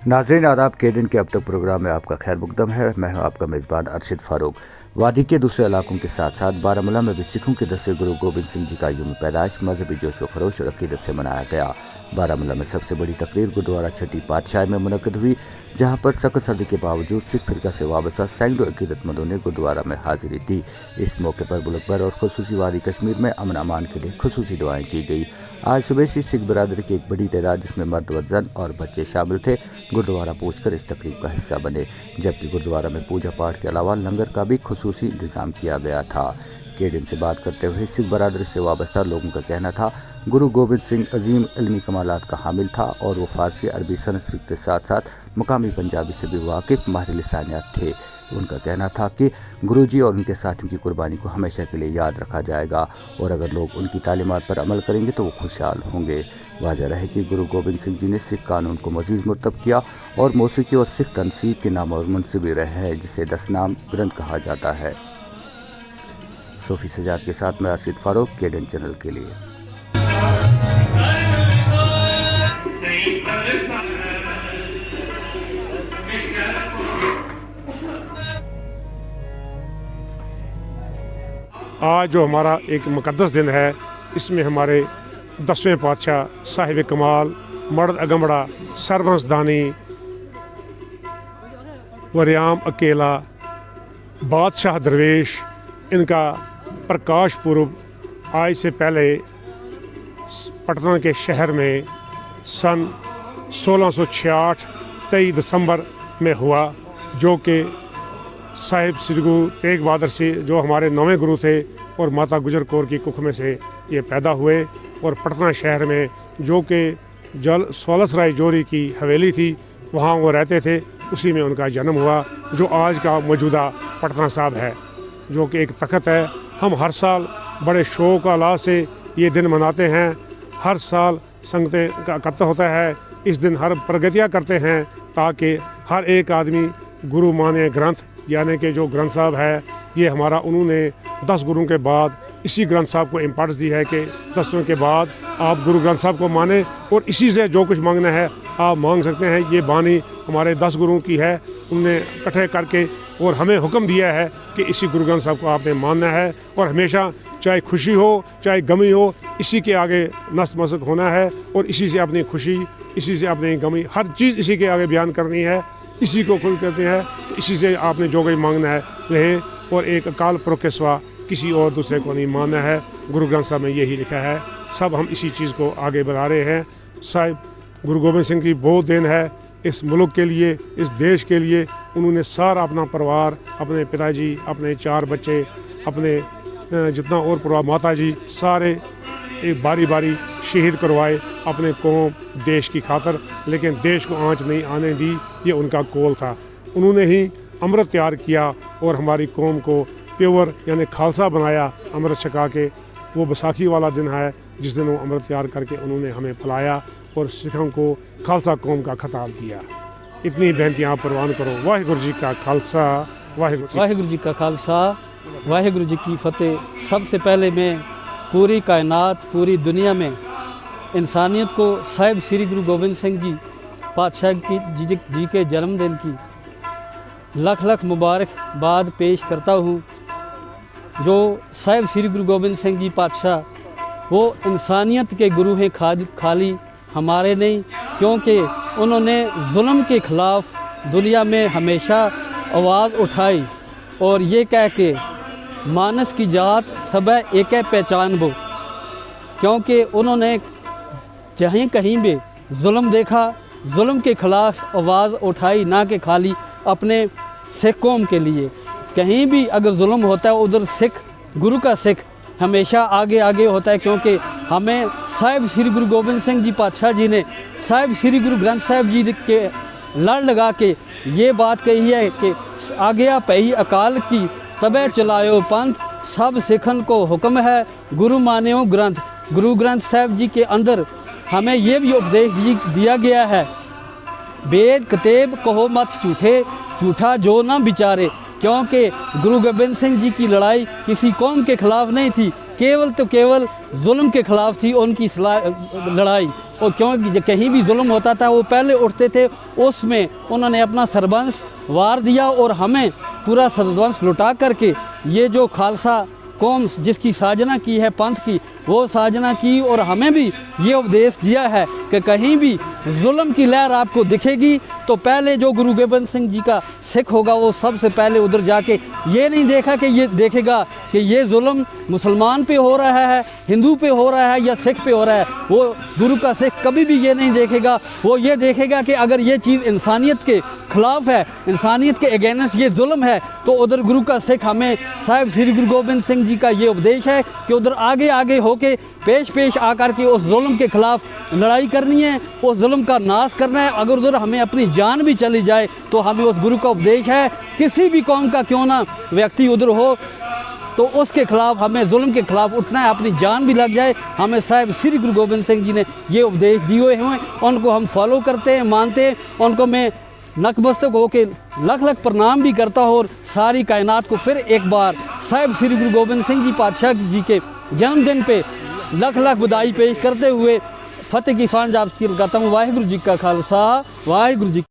नाज़रीन आदाब, केडन के अब तक प्रोग्राम में आपका खैर मुकदम है। मैं हूं आपका मेज़बान अरशद फ़ारूक। वादी के दूसरे इलाकों के साथ साथ बारामूला में भी सिखों के 10वें गुरु गोबिंद सिंह जी का यौम पैदाइश मजहबी जोश व खरोश और अकीदत से मनाया गया। बारामूला में सबसे बड़ी तकरीर गुरुद्वारा छठी पातशाही में मुनक़िद हुई, जहां पर सख्त सर्दी के बावजूद सिख फिरका से वाबस्ता सैकड़ों अकीदतमंदों ने गुरुद्वारा में हाजिरी दी। इस मौके पर मुल्क भर और खुसूसी वादी कश्मीर में अमन अमान के लिए खुसूसी दुआएं की गई। आज सुबह से सिख बरादरी की एक बड़ी तादाद जिसमें मर्द व जन और बच्चे शामिल थे गुरुद्वारा पहुंचकर इस तकरीब का हिस्सा बने, जबकि गुरुद्वारा में पूजा पाठ के अलावा लंगर का भी खुसूसी इंतजाम किया गया था। केडन से बात करते हुए सिख बरादरी से वाबस्ता लोगों का कहना था गुरु गोबिंद सिंह अजीम इल्मी कमालात का हामिल था और वो फारसी अरबी संस्कृत के साथ साथ मकामी पंजाबी से भी वाकिफ़ माहिर लिसानियात थे। उनका कहना था कि गुरुजी और उनके साथियों की कुर्बानी को हमेशा के लिए याद रखा जाएगा और अगर लोग उनकी तालीमात पर अमल करेंगे तो वो खुशहाल होंगे। वाज़ह रहे कि गुरु गोबिंद सिंह जी ने सिख कानून को मज़ीद मुरतब किया और मौसीकी और सिख तनसीब के नाम और मनसूबी रहे हैं, जिसे 10 नाम ग्रंथ कहा जाता है। सोफ़ी सजाद के साथ मैं अरशद फ़ारूक, केडन चैनल के लिए। आज जो हमारा एक मुक़द्दस दिन है, इसमें हमारे 10वें पातशाह साहिब कमाल मर्द अगमड़ा सरबंसदानी वरियाम अकेला बादशाह दरवेश, इनका प्रकाश पूर्व आज से पहले पटना के शहर में सन 1666 23 दिसंबर में हुआ, जो कि साहिब श्री गुरु तेग बहादुर से जो हमारे 9वें गुरु थे और माता गुजर कौर की कुख में से ये पैदा हुए और पटना शहर में जो कि जल सोलसराय जोरी की हवेली थी वहाँ वो रहते थे, उसी में उनका जन्म हुआ, जो आज का मौजूदा पटना साहब है, जो कि एक तख़्त है। हम हर साल बड़े शौक़ अला से ये दिन मनाते हैं। हर साल संगतें का इकट्ठा होता है, इस दिन हर प्रगतियाँ करते हैं ताकि हर एक आदमी गुरु माने ग्रंथ यानी कि जो ग्रंथ साहब है, ये हमारा उन्होंने 10 गुरुओं के बाद इसी ग्रंथ साहब को इम्पोर्टेंस दी है कि 10वें के बाद आप गुरु ग्रंथ साहब को माने और इसी से जो कुछ मांगना है आप मांग सकते हैं। ये बानी हमारे 10 गुरुओं की है, उनने इकट्ठे करके और हमें हुक्म दिया है कि इसी गुरु ग्रंथ साहब को आपने मानना है और हमेशा चाहे खुशी हो चाहे गमी हो, इसी के आगे नस्त मसक होना है और इसी से अपनी खुशी, इसी से अपनी गमी, हर चीज़ इसी के आगे बयान करनी है, इसी को खुल करते हैं। तो इसी से आपने जो कोई मांगना है रहे और एक अकाल पुरख के सिवा किसी और दूसरे को नहीं मानना है। गुरु ग्रंथ साहब में यही लिखा है। सब हम इसी चीज़ को आगे बढ़ा रहे हैं। साहिब गुरु गोबिंद सिंह की बहुत देन है इस मुल्क के लिए, इस देश के लिए। उन्होंने सारा अपना परिवार, अपने पिताजी, अपने 4 बच्चे, अपने जितना और परिवार, माता जी, सारे एक बारी बारी शहीद करवाए अपने कौम देश की खातर, लेकिन देश को आंच नहीं आने दी, ये उनका कौल था। उन्होंने ही अमृत तैयार किया और हमारी कौम को प्योर यानी खालसा बनाया अमृत छका के। वो बैसाखी वाला दिन है जिस दिन वो अमृत तैयार करके उन्होंने हमें फैलाया और सिखों को खालसा कौम का खिताब दिया। इतनी बेनतियाँ आप प्रवान करो। वाहिगुरु जी का खालसा, वाहिगुरु जी का खालसा, वाहिगुरु जी की फतेह। सबसे पहले मैं पूरी कायनात, पूरी दुनिया में इंसानियत को साहिब श्री गुरु गोबिंद सिंह जी पातशाह की जी के जन्मदिन की लख लख मुबारकबाद पेश करता हूँ। जो साहिब श्री गुरु गोबिंद सिंह जी पातशाह वो इंसानियत के गुरु हैं, खाली हमारे नहीं, क्योंकि उन्होंने जुल्म के ख़िलाफ़ दुनिया में हमेशा आवाज़ उठाई और ये कह के मानस की जात सब एक पहचान बो, क्योंकि उन्होंने चाहे कहीं भी जुल्म देखा, जुल्म के ख़िलाफ़ आवाज़ उठाई, ना कि खाली अपने सिख कौम के लिए। कहीं भी अगर जुल्म होता है उधर सिख, गुरु का सिख हमेशा आगे आगे होता है, क्योंकि हमें साहिब श्री गुरु गोबिंद सिंह जी पातशाह जी ने साहिब श्री गुरु ग्रंथ साहिब जी के लड़ लगा के ये बात कही है कि आज्ञा पही अकाल की तबे चलायो पंथ, सब सिखन को हुक्म है गुरु मान्यो ग्रंथ। गुरु ग्रंथ साहिब जी के अंदर हमें ये भी उपदेश दिया गया है, वेद कतेब कहो मत झूठे, झूठा जो ना बिचारे, क्योंकि गुरु गोबिंद सिंह जी की लड़ाई किसी कौम के ख़िलाफ़ नहीं थी, केवल तो केवल जुल्म के ख़िलाफ़ थी उनकी लड़ाई। और क्योंकि कहीं भी जुल्म होता था वो पहले उठते थे, उसमें उन्होंने अपना सरबंस वार दिया और हमें पूरा सरबंस लुटा करके ये जो खालसा कौम जिसकी साजना की है पंथ की, वो साजना की। और हमें भी ये उपदेश दिया है कि कहीं भी जुल्म की लहर आपको दिखेगी तो पहले जो गुरु गोबिंद सिंह जी का सिख होगा वो सबसे पहले उधर जाके ये नहीं देखेगा कि ये जुल्म मुसलमान पे हो रहा है, हिंदू पे हो रहा है या सिख पे हो रहा है। वो गुरु का सिख कभी भी ये नहीं देखेगा, वो ये देखेगा कि अगर ये चीज़ इंसानियत के ख़िलाफ़ है, इंसानियत के अगेंस्ट ये जुल्म है, तो उधर गुरु का सिख हमें साहिब श्री गुरु गोबिंद सिंह जी का ये उपदेश है कि उधर आगे आगे होके पेश आकर के उस जुल्म के ख़िलाफ़ लड़ाई करनी है, उस जुल्म का नाश करना है। अगर उधर हमें अपनी जान भी चली जाए तो हमें उस गुरु का उपदेश है, किसी भी कौम का क्यों ना व्यक्ति उधर हो, तो उसके खिलाफ हमें जुल्म के खिलाफ उठना है, अपनी जान भी लग जाए। हमें साहिब श्री गुरु गोबिंद सिंह जी ने ये उपदेश दिए हुए हैं, उनको हम फॉलो करते हैं, मानते हैं। उनको मैं नतमस्तक होकर लख लख प्रणाम भी करता हूँ और सारी कायनात को फिर एक बार साहिब श्री गुरु गोबिंद सिंह जी पातशाह जी के जन्मदिन पे लख लख बधाई पेश करते हुए फतेह की सांझ आपसे करता हूँ। वाहिगुरु जी का खालसा, वाहिगुरु जी।